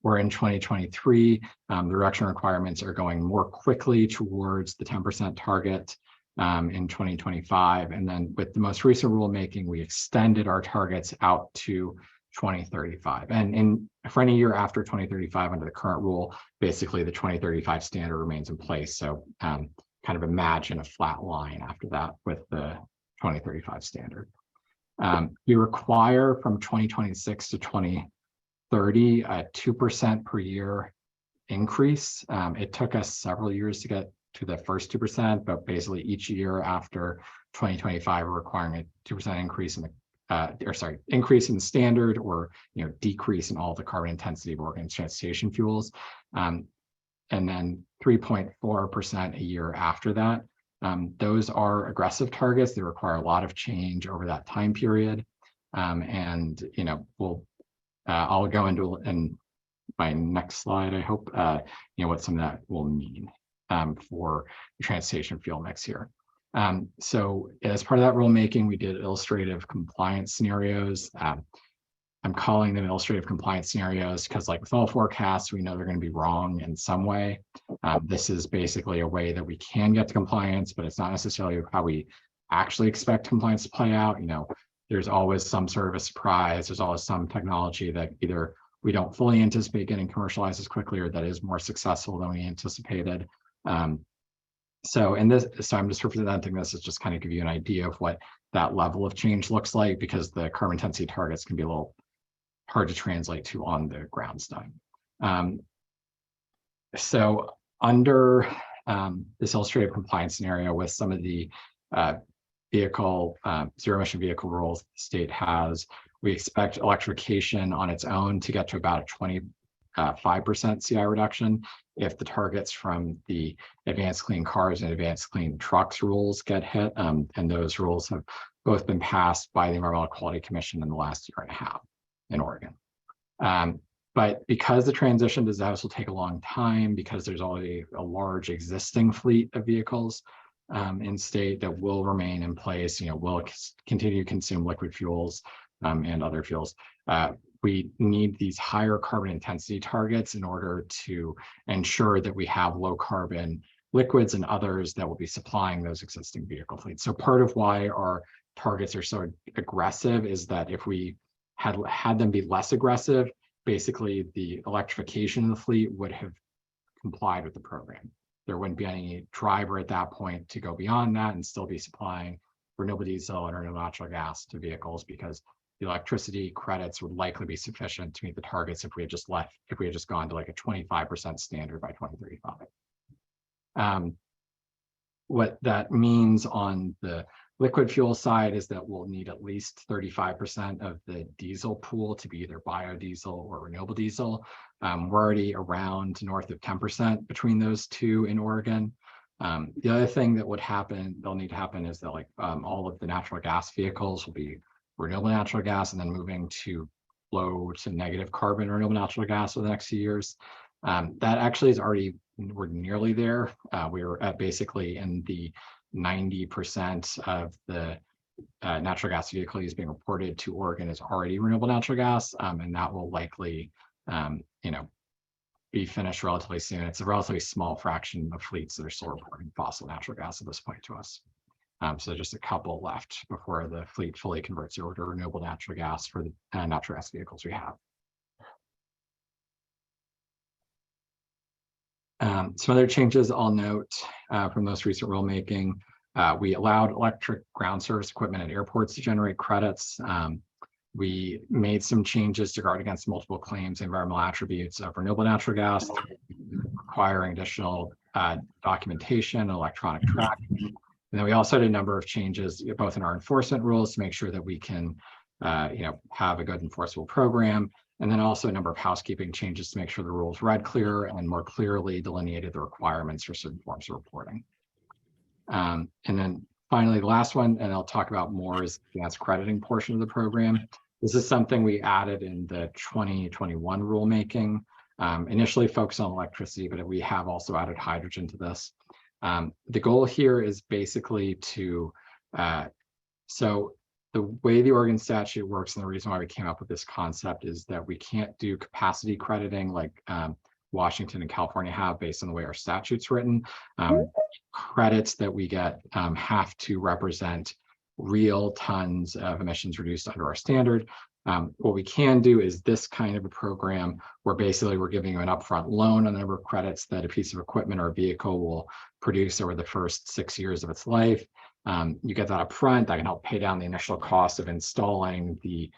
Where in 2023, the reduction requirements are going more quickly towards the 10% target in 2025. And then with the most recent rulemaking, we extended our targets out to 2035. And for any year after 2035 under the current rule, basically the 2035 standard remains in place. So kind of imagine a flat line after that with the 2035 standard. We require from 2026 to 2030 a 2% per year increase. It took us several years to get to the first 2%, but basically each year after 2025, we're requiring a 2% increase in the increase in the standard, or decrease in all the carbon intensity of Oregon's transportation fuels, and then 3.4% a year after that. Those are aggressive targets. They require a lot of change over that time period, and I'll go into in my next slide, I hope, what some of that will mean for the transportation fuel mix here. So as part of that rulemaking, we did illustrative compliance scenarios. I'm calling them illustrative compliance scenarios because, like with all forecasts, we know they're going to be wrong in some way. This is basically a way that we can get to compliance, but it's not necessarily how we actually expect compliance to play out. There's always some sort of a surprise. There's always some technology that either we don't fully anticipate getting commercialized as quickly, or that is more successful than we anticipated. So I'm just representing this as just kind of give you an idea of what that level of change looks like, because the carbon intensity targets can be a little hard to translate to on the ground stuff. So under this illustrative compliance scenario with some of the zero emission vehicle rules the state has, we expect electrification on its own to get to about a 5% CI reduction if the targets from the advanced clean cars and advanced clean trucks rules get hit. And those rules have both been passed by the Environmental Quality Commission in the last year and a half in Oregon. But because the transition to ZEVs will take a long time, because there's already a large existing fleet of vehicles in state that will remain in place, will continue to consume liquid fuels and other fuels. We need these higher carbon intensity targets in order to ensure that we have low carbon liquids and others that will be supplying those existing vehicle fleets. So part of why our targets are so aggressive is that if we had them be less aggressive, basically the electrification of the fleet would have complied with the program. There wouldn't be any driver at that point to go beyond that and still be supplying renewable diesel and renewable natural gas to vehicles, because the electricity credits would likely be sufficient to meet the targets if we had just gone to like a 25% standard by 2035. What that means on the liquid fuel side is that we'll need at least 35% of the diesel pool to be either biodiesel or renewable diesel. We're already around north of 10% between those two in Oregon. The other thing that they'll need to happen is that all of the natural gas vehicles will be renewable natural gas and then moving to low to negative carbon renewable natural gas over the next few years. That actually we're nearly there. We're at basically in the 90% of the natural gas vehicles being reported to Oregon is already renewable natural gas, and that will likely, be finished relatively soon. It's a relatively small fraction of fleets that are still reporting fossil natural gas at this point to us. So just a couple left before the fleet fully converts over to renewable natural gas for the natural gas vehicles we have. Some other changes I'll note from most recent rulemaking. We allowed electric ground service equipment at airports to generate credits. We made some changes to guard against multiple claims, environmental attributes of renewable natural gas, requiring additional documentation and electronic tracking. And then we also had a number of changes, both in our enforcement rules to make sure that we can, have a good enforceable program. And then also a number of housekeeping changes to make sure the rules read clear and more clearly delineated the requirements for certain forms of reporting. And then finally, the last one, and I'll talk about more, is the advanced crediting portion of the program. This is something we added in the 2021 rulemaking, initially focused on electricity, but we have also added hydrogen to this. The goal here is basically to, so the way the Oregon statute works, and the reason why we came up with this concept, is that we can't do capacity crediting like Washington and California have based on the way our statute's written. Credits that we get have to represent real tons of emissions reduced under our standard. What we can do is this kind of a program where basically we're giving you an upfront loan on the number of credits that a piece of equipment or a vehicle will produce over the first 6 years of its life. You get that upfront. That can help pay down the initial cost of installing the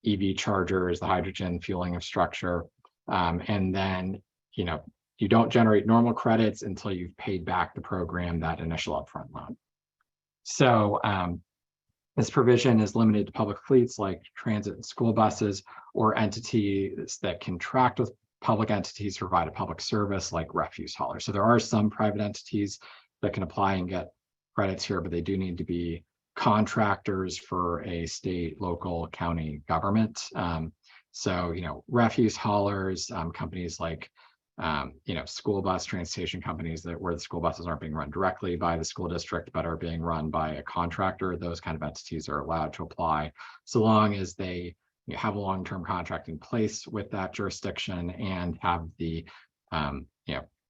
EV chargers, the hydrogen fueling infrastructure, and then you don't generate normal credits until you've paid back the program that initial upfront loan. So this provision is limited to public fleets like transit and school buses, or entities that contract with public entities to provide a public service like refuse haulers. So there are some private entities that can apply and get credits here, but they do need to be contractors for a state, local, county government. So, refuse haulers, companies like, school bus transportation companies where the school buses aren't being run directly by the school district, but are being run by a contractor, those kind of entities are allowed to apply, so long as they have a long-term contract in place with that jurisdiction and have the,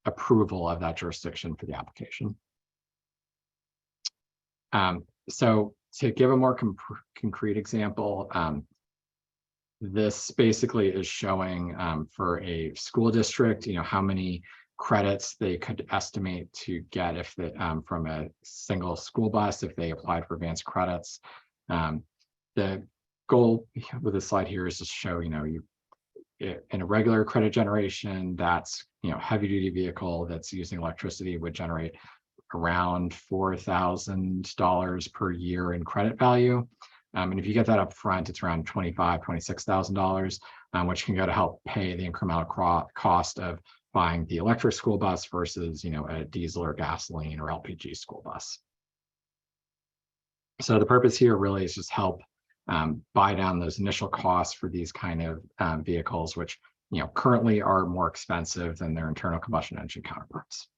approval of that jurisdiction for the application. So to give a more concrete example, this basically is showing for a school district, how many credits they could estimate to get if they, from a single school bus, if they applied for advanced credits. The goal with this slide here is to show, in a regular credit generation, that's, heavy duty vehicle that's using electricity would generate around $4,000 per year in credit value. And if you get that up front, it's around $26,000, which can go to help pay the incremental cost of buying the electric school bus versus, a diesel or gasoline or LPG school bus. So the purpose here really is just help buy down those initial costs for these kind of vehicles, which currently are more expensive than their internal combustion engine counterparts.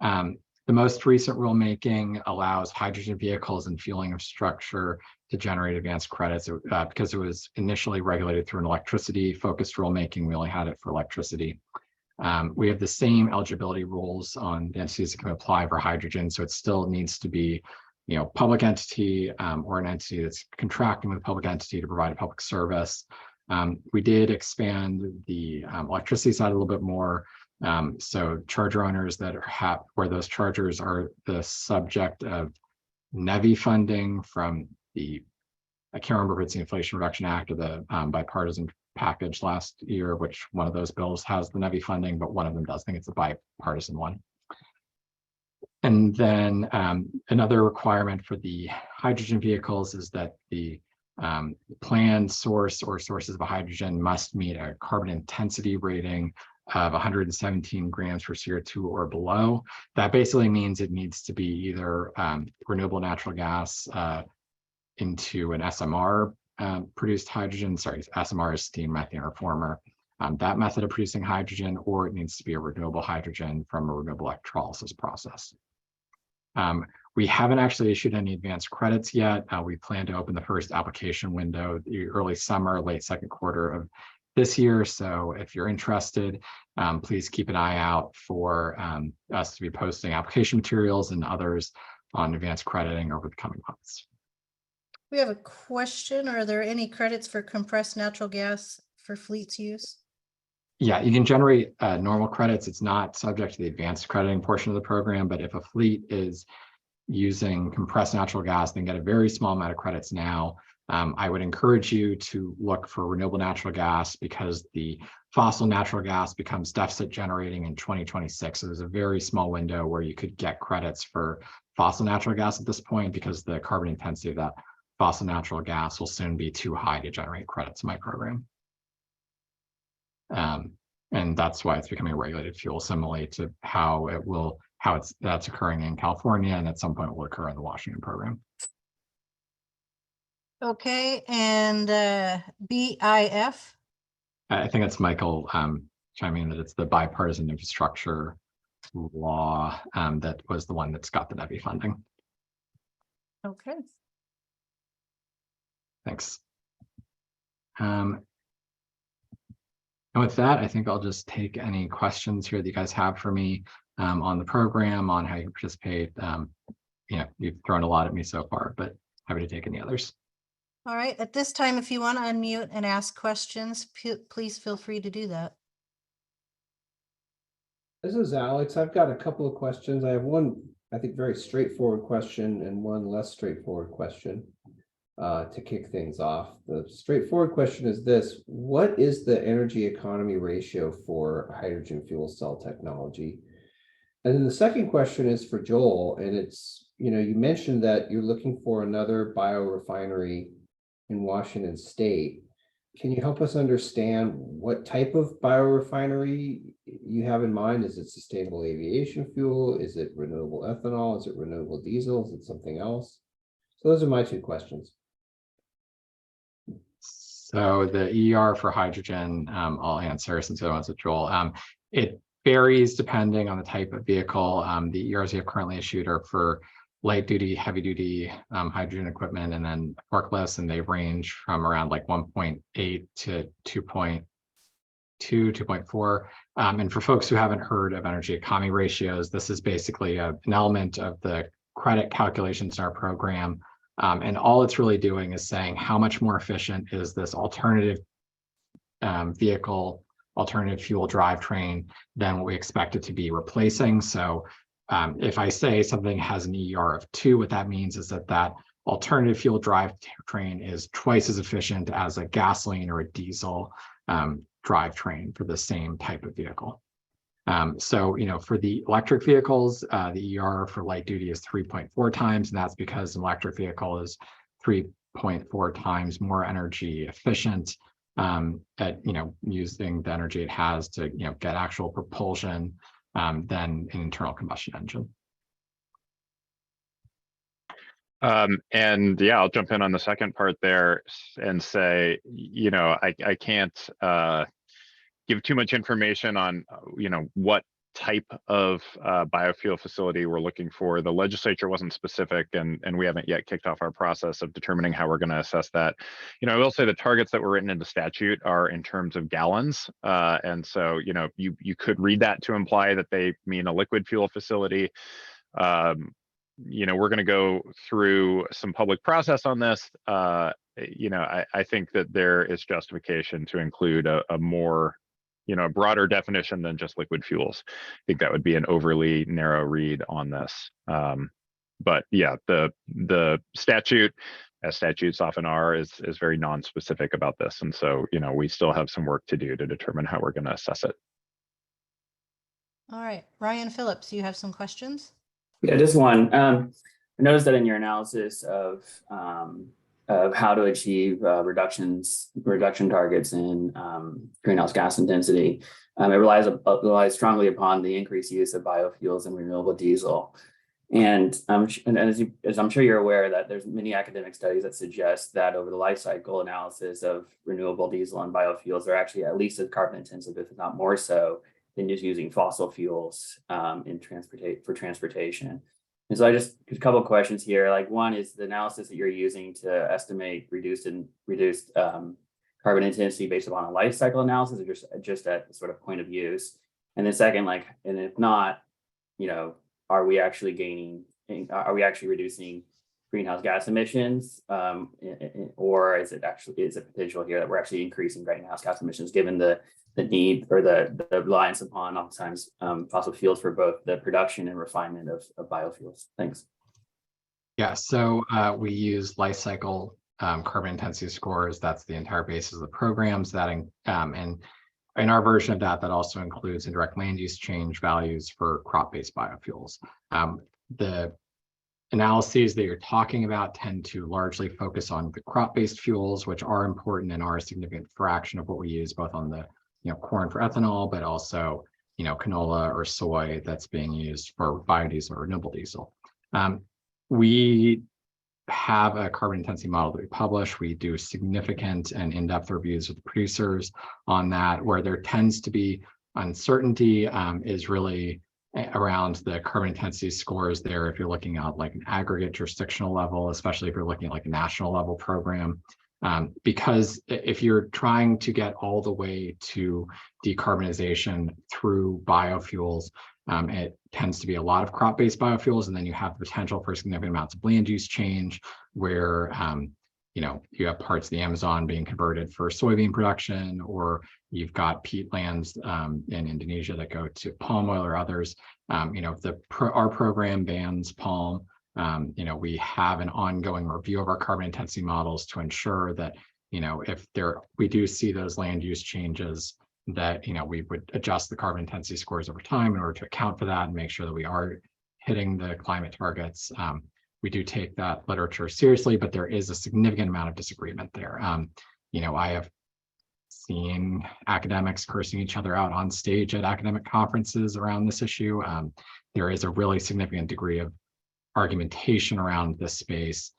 The most recent rulemaking allows hydrogen vehicles and fueling infrastructure to generate advanced credits because it was initially regulated through an electricity-focused rulemaking. We only had it for electricity. We have the same eligibility rules on the entities that can apply for hydrogen, so it still needs to be, public entity or an entity that's contracting with a public entity to provide a public service. We did expand the electricity side a little bit more. So charger owners that are where those chargers are the subject of NEVI funding from I can't remember if it's the Inflation Reduction Act or the bipartisan package last year, which one of those bills has the NEVI funding, but one of them does. I think it's a bipartisan one. And then another requirement for the hydrogen vehicles is that the planned source or sources of hydrogen must meet a carbon intensity rating of 117 grams per CO2 or below. That basically means it needs to be either renewable natural gas into an SMR produced hydrogen, SMR is steam methane reformer, that method of producing hydrogen, or it needs to be a renewable hydrogen from a renewable electrolysis process. We haven't actually issued any advanced credits yet. We plan to open the first application window the early summer, late second quarter of this year. So if you're interested, please keep an eye out for us to be posting application materials and others on advanced crediting over the coming months. We have a question. Are there any credits for compressed natural gas for fleets use? Yeah, you can generate normal credits. It's not subject to the advanced crediting portion of the program, but if a fleet is using compressed natural gas, they can get a very small amount of credits now. I would encourage you to look for renewable natural gas because the fossil natural gas becomes deficit generating in 2026. So there's a very small window where you could get credits for fossil natural gas at this point because the carbon intensity of that fossil natural gas will soon be too high to generate credits in my program. And that's why it's becoming a regulated fuel, similarly to how that's occurring in California and at some point will occur in the Washington program. Okay, and BIF? I think it's Michael chiming in that it's the bipartisan infrastructure law that was the one that's got the NEVI funding. Okay. Thanks. And with that, I think I'll just take any questions here that you guys have for me on the program, on how you participate. You've thrown a lot at me so far, but happy to take any others. All right, at this time, if you want to unmute and ask questions, please feel free to do that. This is Alex. I've got a couple of questions. I have one, I think, very straightforward question and one less straightforward question to kick things off. The straightforward question is this: what is the energy economy ratio for hydrogen fuel cell technology? And then the second question is for Joel, and it's, you mentioned that you're looking for another biorefinery in Washington State. Can you help us understand what type of biorefinery you have in mind? Is it sustainable aviation fuel? Is it renewable ethanol? Is it renewable diesel? Is it something else? So those are my two questions. So the ER for hydrogen, I'll answer since the one's with Joel. It varies depending on the type of vehicle. The ERs we have currently issued are for light duty, heavy duty hydrogen equipment, and then forklifts, and they range from around like 1.8 to 2.2, 2.4. And for folks who haven't heard of energy economy ratios, this is basically an element of the credit calculations in our program. And all it's really doing is saying how much more efficient is this alternative vehicle, alternative fuel drivetrain than what we expect it to be replacing. So if I say something has an ER of 2, what that means is that alternative fuel drivetrain is twice as efficient as a gasoline or a diesel drivetrain for the same type of vehicle. So, for the electric vehicles, the ER for light duty is 3.4 times, and that's because an electric vehicle is 3.4 times more energy efficient at, using the energy it has to, get actual propulsion than an internal combustion engine. And yeah, I'll jump in on the second part there and say, I can't give too much information on, what type of biofuel facility we're looking for. The legislature wasn't specific, and we haven't yet kicked off our process of determining how we're going to assess that. I will say the targets that were written in the statute are in terms of gallons. And so, you could read that to imply that they mean a liquid fuel facility. We're going to go through some public process on this. I think that there is justification to include a more, a broader definition than just liquid fuels. I think that would be an overly narrow read on this. But yeah, the statute, as statutes often are, is very non-specific about this. And so, we still have some work to do to determine how we're going to assess it. All right, Ryan Phillips, you have some questions? Yeah, just one. I noticed that in your analysis of how to achieve reduction targets in greenhouse gas intensity, it relies strongly upon the increased use of biofuels and renewable diesel. And as I'm sure you're aware, that there's many academic studies that suggest that over the life cycle analysis of renewable diesel and biofuels, they're actually at least as carbon intensive, if not more so, than just using fossil fuels for transportation. And so a couple of questions here. Like, one is the analysis that you're using to estimate reduced carbon intensity based upon a life cycle analysis, or just at the sort of point of use. And then second, and if not, are we actually reducing greenhouse gas emissions, or is it potential here that we're actually increasing greenhouse gas emissions given the need or the reliance upon oftentimes fossil fuels for both the production and refinement of biofuels? Thanks. Yeah, so we use life cycle carbon intensity scores. That's the entire basis of the programs. And in our version of that also includes indirect land use change values for crop-based biofuels. The analyses that you're talking about tend to largely focus on the crop-based fuels, which are important and are a significant fraction of what we use both on the corn for ethanol, but also canola or soy that's being used for biodiesel or renewable diesel. We have a carbon intensity model that we publish. We do significant and in-depth reviews with producers on that. Where there tends to be uncertainty is really around the carbon intensity scores there. If you're looking at like an aggregate jurisdictional level, especially if you're looking at like a national level program, because if you're trying to get all the way to decarbonization through biofuels, it tends to be a lot of crop-based biofuels, and then you have the potential for significant amounts of land use change where you have parts of the Amazon being converted for soybean production, or you've got peat lands in Indonesia that go to palm oil or others. Our program bans palm. We have an ongoing review of our carbon intensity models to ensure that, if we do see those land use changes, that, we would adjust the carbon intensity scores over time in order to account for that and make sure that we are hitting the climate targets. We do take that literature seriously, but there is a significant amount of disagreement there. I have seen academics cursing each other out on stage at academic conferences around this issue. There is a really significant degree of argumentation around this space,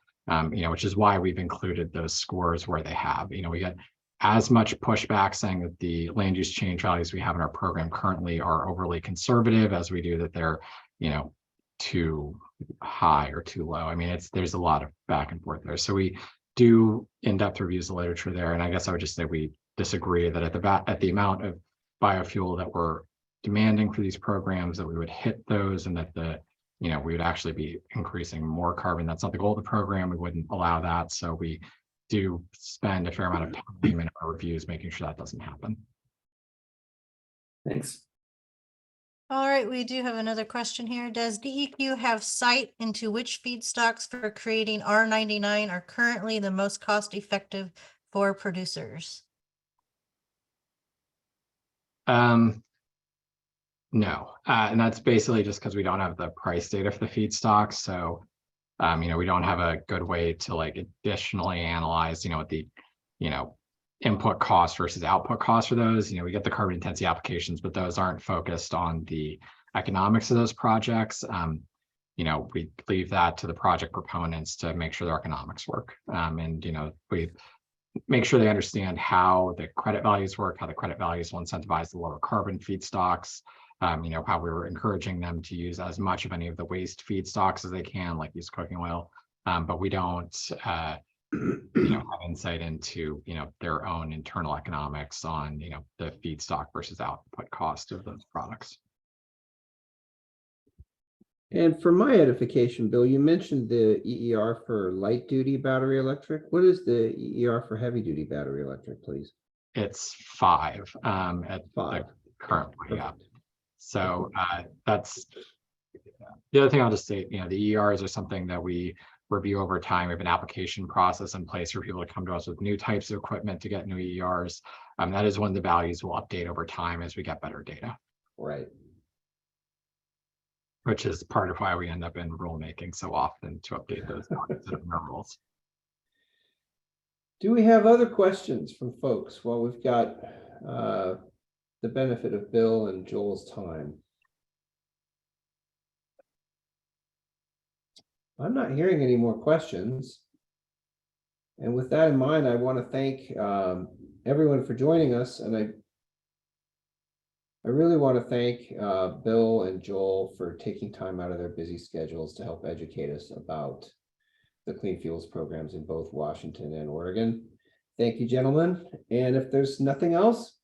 which is why we've included those scores where they have. We get as much pushback saying that the land use change values we have in our program currently are overly conservative as we do that they're, too high or too low. There's a lot of back and forth there. So we do in-depth reviews of literature there. And I guess I would just say we disagree that at the amount of biofuel that we're demanding for these programs, that we would hit those, and that we would actually be increasing more carbon. That's not the goal of the program. We wouldn't allow that. So we do spend a fair amount of time in our reviews making sure that doesn't happen. Thanks. All right, we do have another question here. Does DEQ have sight into which feedstocks for creating R99 are currently the most cost effective for producers? No, and that's basically just because we don't have the price data for the feedstocks, so we don't have a good way to like additionally analyze, what the, input cost versus output cost for those. We get the carbon intensity applications, but those aren't focused on the economics of those projects. We leave that to the project proponents to make sure their economics work. And we make sure they understand how the credit values work, how the credit values will incentivize the lower carbon feedstocks. How we were encouraging them to use as much of any of the waste feedstocks as they can, like use cooking oil. But we don't, have insight into, their own internal economics on, the feedstock versus output cost of those products. And for my edification, Bill, you mentioned the EER for light duty battery electric. What is the EER for heavy duty battery electric, please? It's 5 at 5. the current point, yeah. Perfect. So that's the other thing I'll just say, the ERs are something that we review over time. We have an application process in place for people to come to us with new types of equipment to get new ERs. That is one of the values we'll update over time as we get better data. Right. Which is part of why we end up in rulemaking so often to update those rules. Do we have other questions from folks? Well, we've got the benefit of Bill and Joel's time. I'm not hearing any more questions. And with that in mind, I want to thank everyone for joining us. And I really want to thank Bill and Joel for taking time out of their busy schedules to help educate us about the clean fuels programs in both Washington and Oregon. Thank you, gentlemen. And if there's nothing else,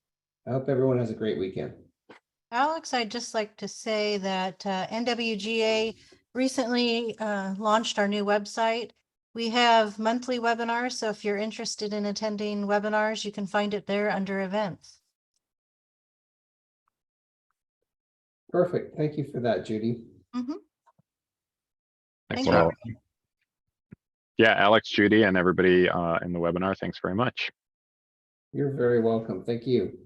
I hope everyone has a great weekend. Alex, I'd just like to say that NWGA recently launched our new website. We have monthly webinars, so if you're interested in attending webinars, you can find it there under events. Perfect. Thank you for that, Judy. Mhm. Thanks Thank for you. having me. Yeah, Alex, Judy, and everybody in the webinar, thanks very much. You're very welcome. Thank you.